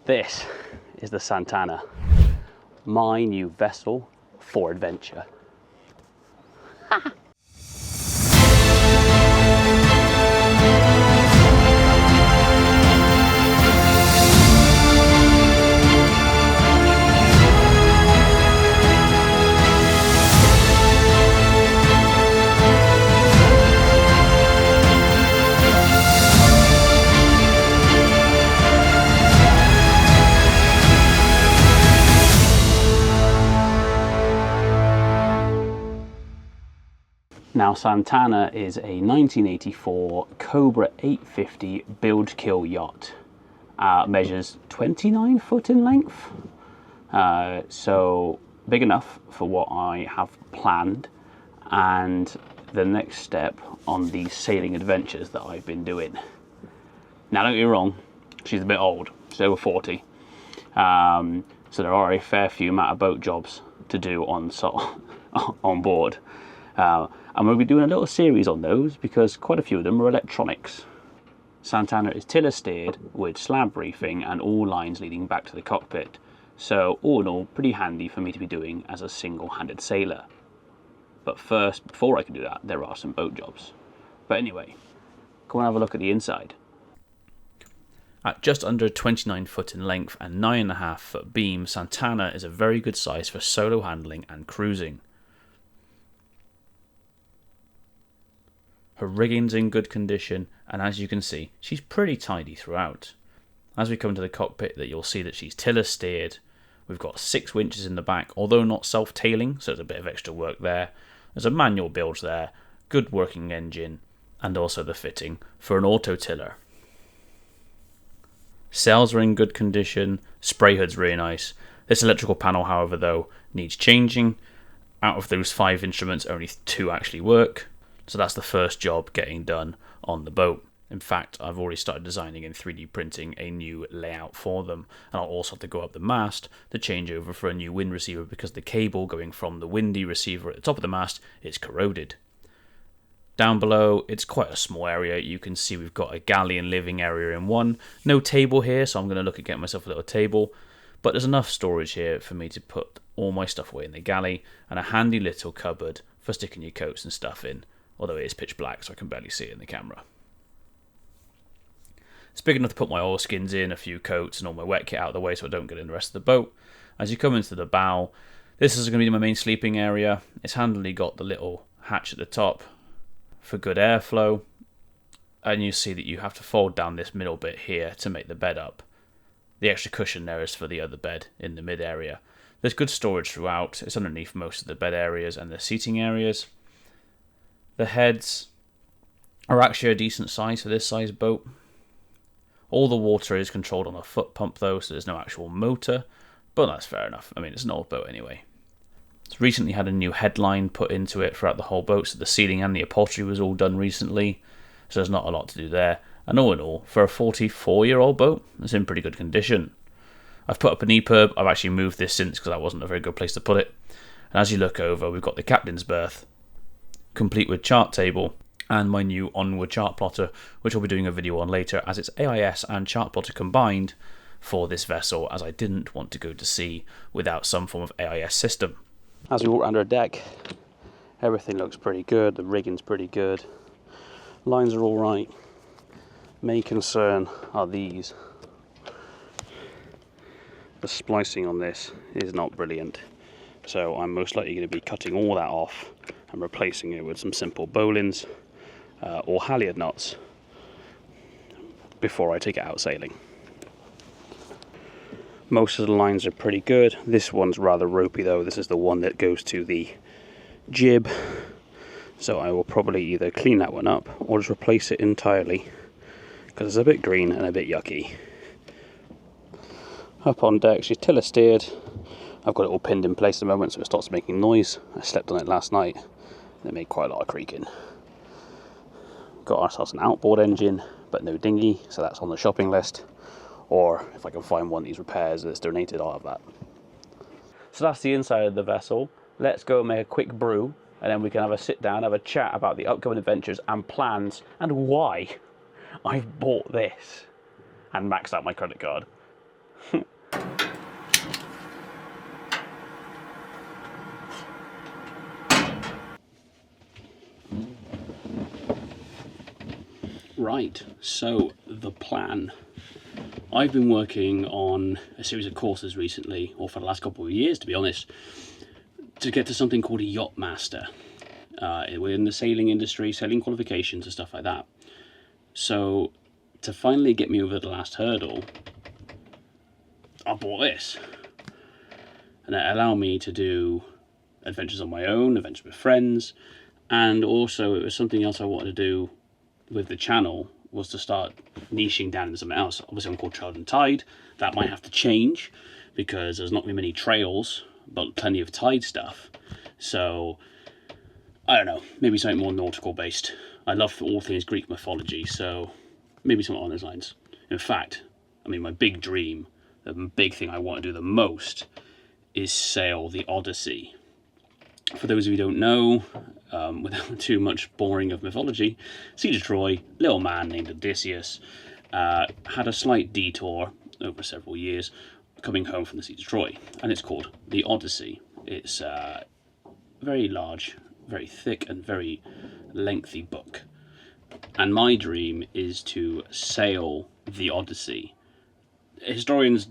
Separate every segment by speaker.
Speaker 1: This is the Santana, my new vessel for adventure. Now, Santana is a 1984 Cobra 850 build-kill yacht. Measures 29 foot in length, so big enough for what I have planned and the next step on these sailing adventures that I've been doing. Now, don't get me wrong, she's a bit old, she's over 40, so there are a fair few amount of boat jobs to do on board. And we'll be doing a little series on those because quite a few of them are electronics. Santana is tiller steered with slab reefing and all lines leading back to the cockpit. So all in all, pretty handy for me to be doing as a single-handed sailor. But first, before I can do that, there are some boat jobs. But anyway, come and have a look at the inside. At just under 29 foot in length and 9.5 foot beam, Santana is a very good size for solo handling and cruising. Her rigging's in good condition, and as you can see, she's pretty tidy throughout. As we come to the cockpit, you'll see that she's tiller steered. We've got 6 winches in the back, although not self-tailing, so there's a bit of extra work there. There's a manual bilge there, good working engine, and also the fitting for an auto tiller. Sails are in good condition, spray hood's really nice. This electrical panel, however, though, needs changing. Out of those 5 instruments, only 2 actually work. So that's the first job getting done on the boat. In fact, I've already started designing and 3D printing a new layout for them. And I'll also have to go up the mast to change over for a new wind receiver because the cable going from the windy receiver at the top of the mast is corroded. Down below, it's quite a small area. You can see we've got a galley and living area in one. No table here, so I'm going to look at getting myself a little table. But there's enough storage here for me to put all my stuff away in the galley and a handy little cupboard for sticking your coats and stuff in. Although it is pitch black, so I can barely see it in the camera. It's big enough to put my oilskins in, a few coats, and all my wet kit out of the way so I don't get in the rest of the boat. As you come into the bow, this is going to be my main sleeping area. It's handily got the little hatch at the top for good airflow. And you see that you have to fold down this middle bit here to make the bed up. The extra cushion there is for the other bed in the mid area. There's good storage throughout. It's underneath most of the bed areas and the seating areas. The heads are actually a decent size for this size boat. All the water is controlled on a foot pump though, so there's no actual motor, but that's fair enough. I mean, it's an old boat anyway. It's recently had a new headline put into it throughout the whole boat, so the ceiling and the upholstery was all done recently, so there's not a lot to do there. And all in all, for a 44-year-old boat, it's in pretty good condition. I've put up an EPIRB. I've actually moved this since because that wasn't a very good place to put it. And as you look over, we've got the captain's berth, complete with chart table, and my new onward chart plotter, which I'll be doing a video on later, as it's AIS and chart plotter combined for this vessel, as I didn't want to go to sea without some form of AIS system. As we walk around our deck, everything looks pretty good, the rigging's pretty good, lines are all right. Main concern are these. The splicing on this is not brilliant, so I'm most likely going to be cutting all that off and replacing it with some simple bowlines or halyard knots before I take it out sailing. Most of the lines are pretty good. This one's rather ropey though. This is the one that goes to the jib, so I will probably either clean that one up or just replace it entirely because it's a bit green and a bit yucky. Up on deck, she's tiller steered. I've got it all pinned in place at the moment so it stops making noise. I slept on it last night and it made quite a lot of creaking. Got ourselves an outboard engine but no dinghy, so that's on the shopping list. Or if I can find one of these repairs that's donated, I'll have that. So that's the inside of the vessel. Let's go and make a quick brew and then we can have a sit down, have a chat about the upcoming adventures and plans and why I've bought this and maxed out my credit card.
Speaker 2: Right, so the plan. I've been working on a series of courses recently, or for the last couple of years to be honest, to get to something called a yacht master. We're in the sailing industry, sailing qualifications and stuff like that. So to finally get me over the last hurdle, I bought this. And it allowed me to do adventures on my own, adventures with friends, and also it was something else I wanted to do with the channel, was to start niching down into something else. Obviously I'm called Trail and Tide. That might have to change because there's not really many trails, but plenty of tide stuff. So I don't know, maybe something more nautical based. I love all things Greek mythology, so maybe something on those lines. In fact, I mean, my big dream, the big thing I want to do the most is sail the Odyssey. For those of you who don't know, without too much boring of mythology, Siege of Troy, little man named Odysseus, had a slight detour over several years coming home from the Siege of Troy, and it's called the Odyssey. It's a very large, very thick and very lengthy book, and my dream is to sail the Odyssey. Historians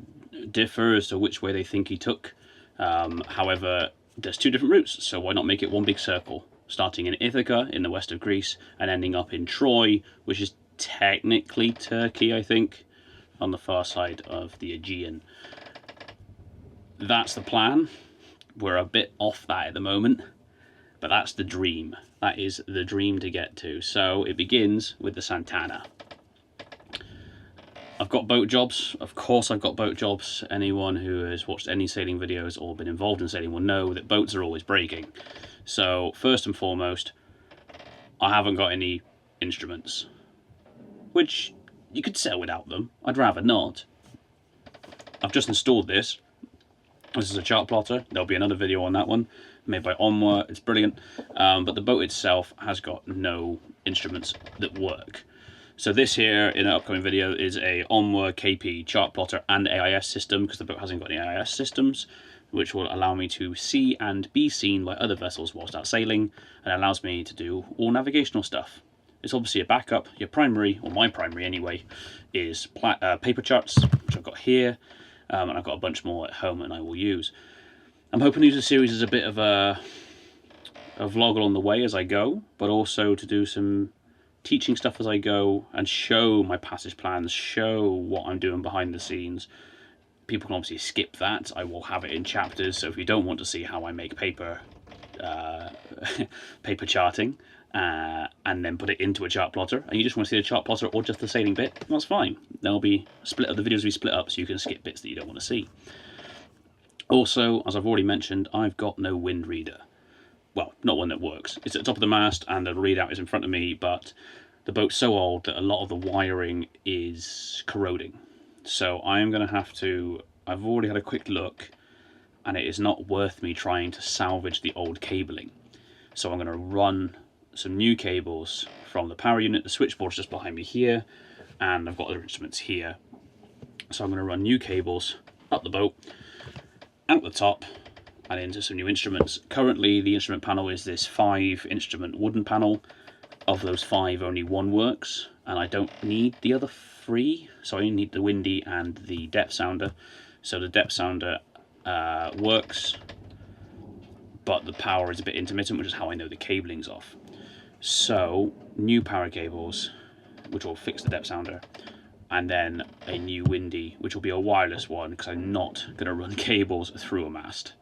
Speaker 2: differ as to which way they think he took. However, there's two different routes, so why not make it one big circle, starting in Ithaca in the west of Greece and ending up in Troy, which is technically Turkey, I think, on the far side of the Aegean. That's the plan. We're a bit off that at the moment, but that's the dream. That is the dream to get to. So it begins with the Santana. I've got boat jobs. Of course I've got boat jobs. Anyone who has watched any sailing videos or been involved in sailing will know that boats are always breaking. So first and foremost, I haven't got any instruments, which you could sail without them. I'd rather not. I've just installed this. This is a chart plotter. There'll be another video on that one, made by Onwa. It's brilliant. But the boat itself has got no instruments that work. So this here in an upcoming video is a Onwa KP chart plotter and AIS system, because the boat hasn't got any AIS systems, which will allow me to see and be seen by other vessels whilst out sailing, and allows me to do all navigational stuff. It's obviously a backup. Your primary, or my primary anyway, is paper charts, which I've got here, and I've got a bunch more at home and I will use. I'm hoping to use the series as a bit of a vlog along the way as I go, but also to do some teaching stuff as I go and show my passage plans, show what I'm doing behind the scenes. People can obviously skip that. I will have it in chapters, so if you don't want to see how I make paper paper charting and then put it into a chart plotter, and you just want to see the chart plotter or just the sailing bit, that's fine. There'll be split up, the videos will be split up so you can skip bits that you don't want to see. Also, as I've already mentioned, I've got no wind reader. Well, not one that works. It's at the top of the mast and the readout is in front of me, but the boat's so old that a lot of the wiring is corroding. So I am going to have to, I've already had a quick look, and it is not worth me trying to salvage the old cabling. So I'm going to run some new cables from the power unit. The switchboard's just behind me here, and I've got other instruments here. So I'm going to run new cables up the boat, out the top, and into some new instruments. Currently the instrument panel is this 5 instrument wooden panel. Of those 5, only 1 works, and I don't need the other 3, so I only need the windy and the depth sounder. So the depth sounder works, but the power is a bit intermittent, which is how I know the cabling's off. So new power cables, which will fix the depth sounder, and then a new windy, which will be a wireless one, because I'm not going to run cables through a mast.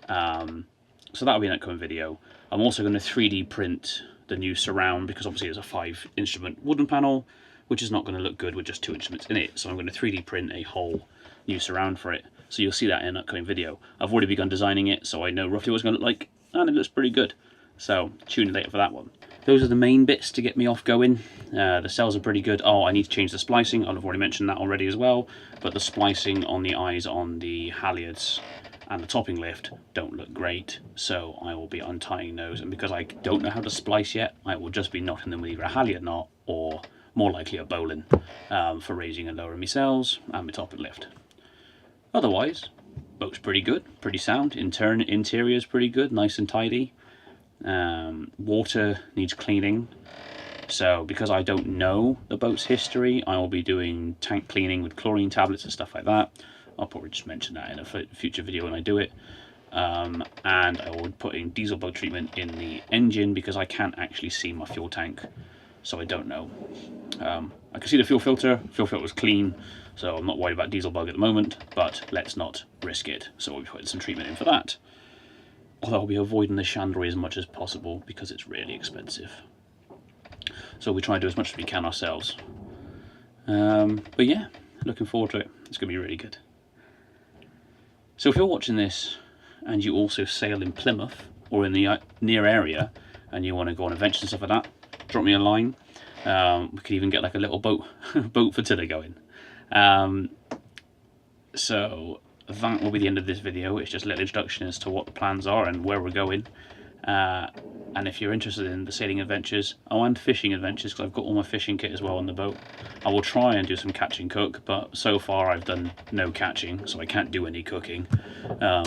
Speaker 2: So that'll be an upcoming video. I'm also going to 3D print the new surround, because obviously it's a 5 instrument wooden panel, which is not going to look good with just 2 instruments in it. So I'm going to 3D print a whole new surround for it. So you'll see that in an upcoming video. I've already begun designing it, so I know roughly what it's going to look like, and it looks pretty good. So tune in later for that one. Those are the main bits to get me off going. The cells are pretty good. Oh, I need to change the splicing. I've already mentioned that already as well. But the splicing on the eyes on the halyards and the topping lift don't look great, so I will be untying those, and because I don't know how to splice yet, I will just be knotting them with either a halyard knot or more likely a bowline for raising and lowering my sails and my topping lift. Otherwise, boat's pretty good, pretty sound. Interior's pretty good, nice and tidy. Water needs cleaning. So because I don't know the boat's history, I will be doing tank cleaning with chlorine tablets and stuff like that. I'll probably just mention that in a future video when I do it. And I will put in diesel bug treatment in the engine because I can't actually see my fuel tank, so I don't know. I can see the fuel filter. Fuel filter was clean, so I'm not worried about diesel bug at the moment, but let's not risk it. So we'll be putting some treatment in for that. Although I'll be avoiding the chandlery as much as possible because it's really expensive. So we try and do as much as we can ourselves. But yeah, looking forward to it. It's going to be really good. So if you're watching this and you also sail in Plymouth or in the near area and you want to go on adventures and stuff like that, drop me a line. We could even get like a little boat for today going. So that will be the end of this video. It's just a little introduction as to what the plans are and where we're going. And if you're interested in the sailing adventures, and fishing adventures, because I've got all my fishing kit as well on the boat, I will try and do some catch and cook, but so far I've done no catching, so I can't do any cooking,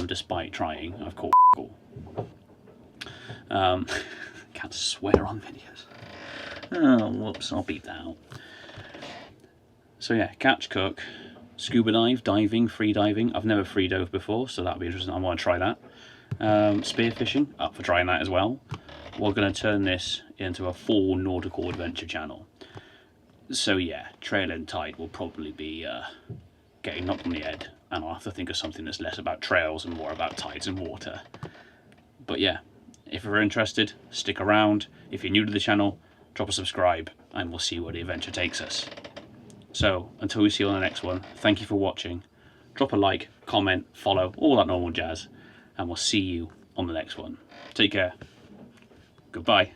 Speaker 2: despite trying. I've caught can't swear on videos. Oh, whoops, I'll beat that out. So yeah, catch, cook, scuba dive, diving, free diving. I've never free dove before, so that'll be interesting. I want to try that. Spear fishing, up for trying that as well. We're going to turn this into a full nautical adventure channel. So yeah, Trail and Tide will probably be getting knocked on the head, and I'll have to think of something that's less about trails and more about tides and water. But yeah, if you're interested, stick around. If you're new to the channel, drop a subscribe, and we'll see where the adventure takes us. So until we see you on the next one, thank you for watching. Drop a like, comment, follow, all that normal jazz, and we'll see you on the next one. Take care. Goodbye.